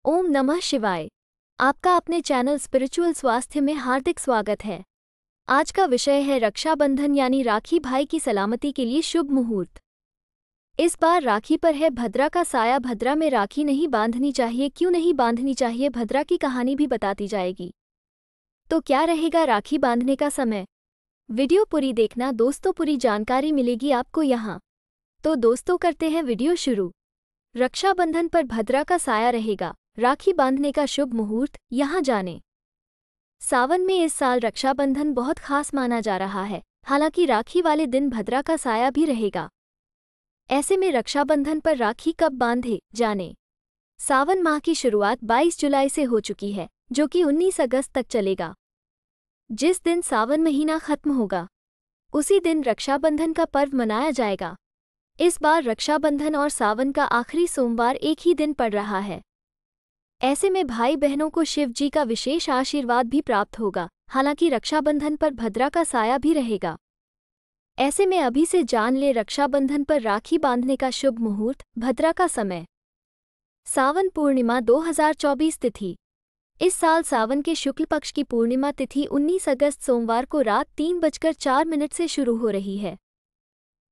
ओम नमः शिवाय। आपका अपने चैनल स्पिरिचुअल स्वास्थ्य में हार्दिक स्वागत है। आज का विषय है रक्षाबंधन यानी राखी, भाई की सलामती के लिए शुभ मुहूर्त। इस बार राखी पर है भद्रा का साया। भद्रा में राखी नहीं बांधनी चाहिए, क्यों नहीं बांधनी चाहिए, भद्रा की कहानी भी बताती जाएगी। तो क्या रहेगा राखी बांधने का समय? वीडियो पूरी देखना दोस्तों, पूरी जानकारी मिलेगी आपको यहाँ। तो दोस्तों करते हैं वीडियो शुरू। रक्षाबंधन पर भद्रा का साया रहेगा, राखी बांधने का शुभ मुहूर्त यहाँ जानें। सावन में इस साल रक्षाबंधन बहुत खास माना जा रहा है। हालांकि राखी वाले दिन भद्रा का साया भी रहेगा। ऐसे में रक्षाबंधन पर राखी कब बांधे जानें। सावन माह की शुरुआत 22 जुलाई से हो चुकी है, जो कि 19 अगस्त तक चलेगा। जिस दिन सावन महीना खत्म होगा उसी दिन रक्षाबंधन का पर्व मनाया जाएगा। इस बार रक्षाबंधन और सावन का आखिरी सोमवार एक ही दिन पड़ रहा है। ऐसे में भाई बहनों को शिव जी का विशेष आशीर्वाद भी प्राप्त होगा। हालांकि रक्षाबंधन पर भद्रा का साया भी रहेगा। ऐसे में अभी से जान ले रक्षाबंधन पर राखी बांधने का शुभ मुहूर्त, भद्रा का समय। सावन पूर्णिमा 2024 तिथि। इस साल सावन के शुक्ल पक्ष की पूर्णिमा तिथि 19 अगस्त सोमवार को रात 3:04 से शुरू हो रही है।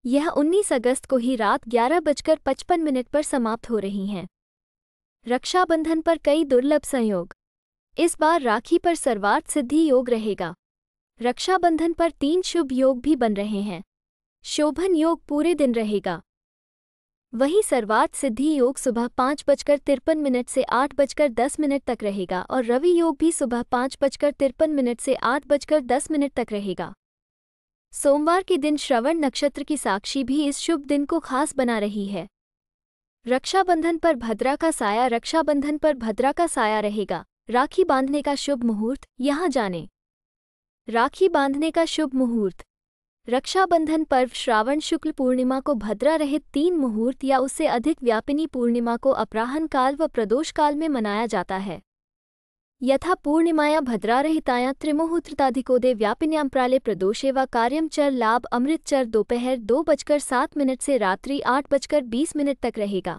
यह 19 अगस्त को ही रात 11:55 पर समाप्त हो रही हैं। रक्षाबंधन पर कई दुर्लभ संयोग। इस बार राखी पर सर्वार्थ सिद्धि योग रहेगा। रक्षाबंधन पर 3 शुभ योग भी बन रहे हैं। शोभन योग पूरे दिन रहेगा। वहीं सर्वार्थ सिद्धि योग सुबह 5:53 से 8:10 तक रहेगा और रवि योग भी सुबह 5:53 से 8:10 तक रहेगा। सोमवार के दिन श्रवण नक्षत्र की साक्षी भी इस शुभ दिन को खास बना रही है। रक्षाबंधन पर भद्रा का साया। रक्षाबंधन पर भद्रा का साया रहेगा, राखी बांधने का शुभ मुहूर्त यहाँ जानें। राखी बांधने का शुभ मुहूर्त। रक्षाबंधन पर्व श्रावण शुक्ल पूर्णिमा को भद्रा रहित 3 मुहूर्त या उससे अधिक व्यापिनी पूर्णिमा को अपराह्न काल व प्रदोष काल में मनाया जाता है। यथा पूर्णिमाया भद्रारहिताया त्रिमुहूर्ताधिकोदे व्यापिन्यां प्राले प्रदोषे व कार्यम चर लाभ अमृतचर दोपहर 2:07 से रात्रि 8:20 तक रहेगा।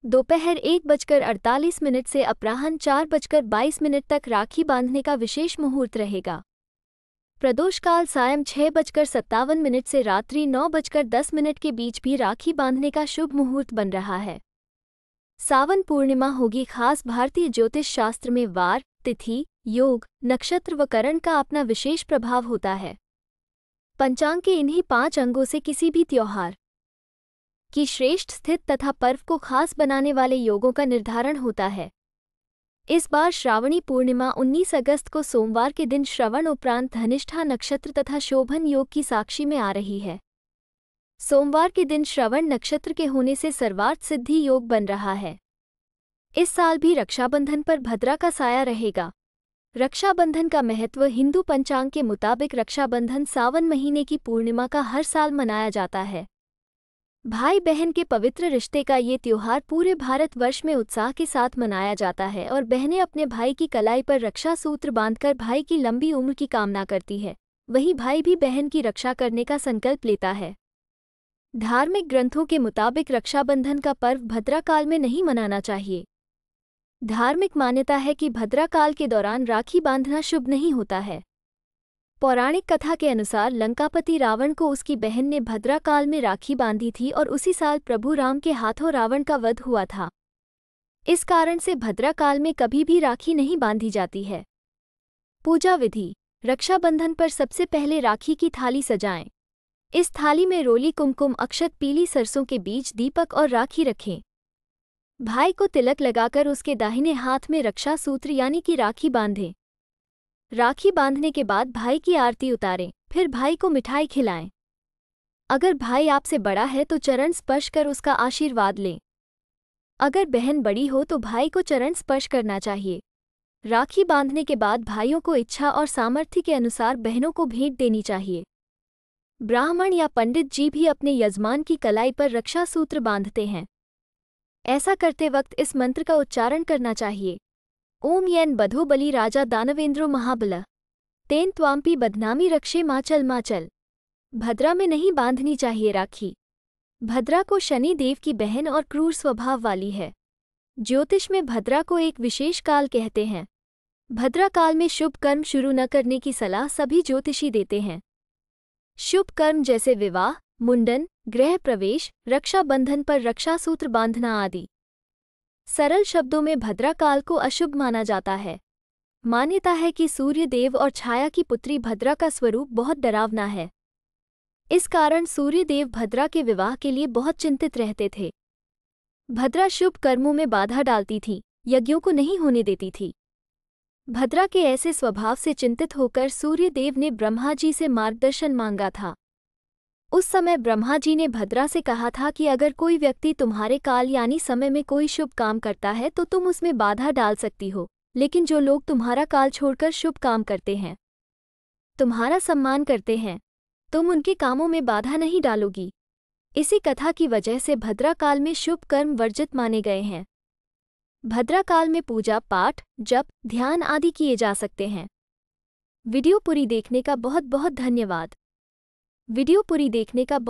दोपहर 1:48 से अपराह्न 4:22 तक राखी बांधने का विशेष मुहूर्त रहेगा। प्रदोष काल सायं 6:57 से रात्रि 9:10 के बीच भी राखी बांधने का शुभ मुहूर्त बन रहा है। सावन पूर्णिमा होगी खास। भारतीय ज्योतिष शास्त्र में वार, तिथि, योग, नक्षत्र व करण का अपना विशेष प्रभाव होता है। पंचांग के इन्हीं 5 अंगों से किसी भी त्योहार की श्रेष्ठ स्थित तथा पर्व को खास बनाने वाले योगों का निर्धारण होता है। इस बार श्रावणी पूर्णिमा 19 अगस्त को सोमवार के दिन श्रवण उपरांत धनिष्ठा नक्षत्र तथा शोभन योग की साक्षी में आ रही है। सोमवार के दिन श्रवण नक्षत्र के होने से सर्वार्थ सिद्धि योग बन रहा है। इस साल भी रक्षाबंधन पर भद्रा का साया रहेगा। रक्षाबंधन का महत्व। हिंदू पंचांग के मुताबिक रक्षाबंधन सावन महीने की पूर्णिमा का हर साल मनाया जाता है। भाई बहन के पवित्र रिश्ते का ये त्योहार पूरे भारतवर्ष में उत्साह के साथ मनाया जाता है और बहनें अपने भाई की कलाई पर रक्षा सूत्र बांधकर भाई की लंबी उम्र की कामना करती है। वहीं भाई भी बहन की रक्षा करने का संकल्प लेता है। धार्मिक ग्रंथों के मुताबिक रक्षाबंधन का पर्व भद्रा काल में नहीं मनाना चाहिए। धार्मिक मान्यता है कि भद्रा काल के दौरान राखी बांधना शुभ नहीं होता है। पौराणिक कथा के अनुसार लंकापति रावण को उसकी बहन ने भद्रा काल में राखी बांधी थी और उसी साल प्रभु राम के हाथों रावण का वध हुआ था। इस कारण से भद्रा काल में कभी भी राखी नहीं बांधी जाती है। पूजा विधि। रक्षाबंधन पर सबसे पहले राखी की थाली सजाएं। इस थाली में रोली, कुमकुम, अक्षत, पीली सरसों के बीज, दीपक और राखी रखें। भाई को तिलक लगाकर उसके दाहिने हाथ में रक्षा सूत्र यानी कि राखी बांधें। राखी बांधने के बाद भाई की आरती उतारें, फिर भाई को मिठाई खिलाएं। अगर भाई आपसे बड़ा है तो चरण स्पर्श कर उसका आशीर्वाद लें। अगर बहन बड़ी हो तो भाई को चरण स्पर्श करना चाहिए। राखी बांधने के बाद भाइयों को इच्छा और सामर्थ्य के अनुसार बहनों को भेंट देनी चाहिए। ब्राह्मण या पंडित जी भी अपने यजमान की कलाई पर रक्षा सूत्र बांधते हैं। ऐसा करते वक्त इस मंत्र का उच्चारण करना चाहिए। ओम येन बधो बलि राजा दानवेंद्रो महाबल तेन त्वाम्पी बदनामी रक्षे माचल माचल। भद्रा में नहीं बांधनी चाहिए राखी। भद्रा को शनि देव की बहन और क्रूर स्वभाव वाली है। ज्योतिष में भद्रा को एक विशेष काल कहते हैं। भद्रा काल में शुभ कर्म शुरू न करने की सलाह सभी ज्योतिषी देते हैं। शुभ कर्म जैसे विवाह, मुंडन, गृह प्रवेश, रक्षा बंधन पर रक्षा सूत्र बांधना आदि। सरल शब्दों में भद्रा काल को अशुभ माना जाता है। मान्यता है कि सूर्य देव और छाया की पुत्री भद्रा का स्वरूप बहुत डरावना है। इस कारण सूर्य देव भद्रा के विवाह के लिए बहुत चिंतित रहते थे। भद्रा शुभ कर्मों में बाधा डालती थी, यज्ञों को नहीं होने देती थी। भद्रा के ऐसे स्वभाव से चिंतित होकर सूर्य देव ने ब्रह्मा जी से मार्गदर्शन मांगा था। उस समय ब्रह्मा जी ने भद्रा से कहा था कि अगर कोई व्यक्ति तुम्हारे काल यानी समय में कोई शुभ काम करता है तो तुम उसमें बाधा डाल सकती हो, लेकिन जो लोग तुम्हारा काल छोड़कर शुभ काम करते हैं, तुम्हारा सम्मान करते हैं, तुम उनके कामों में बाधा नहीं डालोगी। इसी कथा की वजह से भद्रा काल में शुभ कर्म वर्जित माने गए हैं। भद्रा काल में पूजा पाठ, जप, ध्यान आदि किए जा सकते हैं। वीडियो पूरी देखने का बहुत बहुत धन्यवाद। वीडियो पूरी देखने का बहुत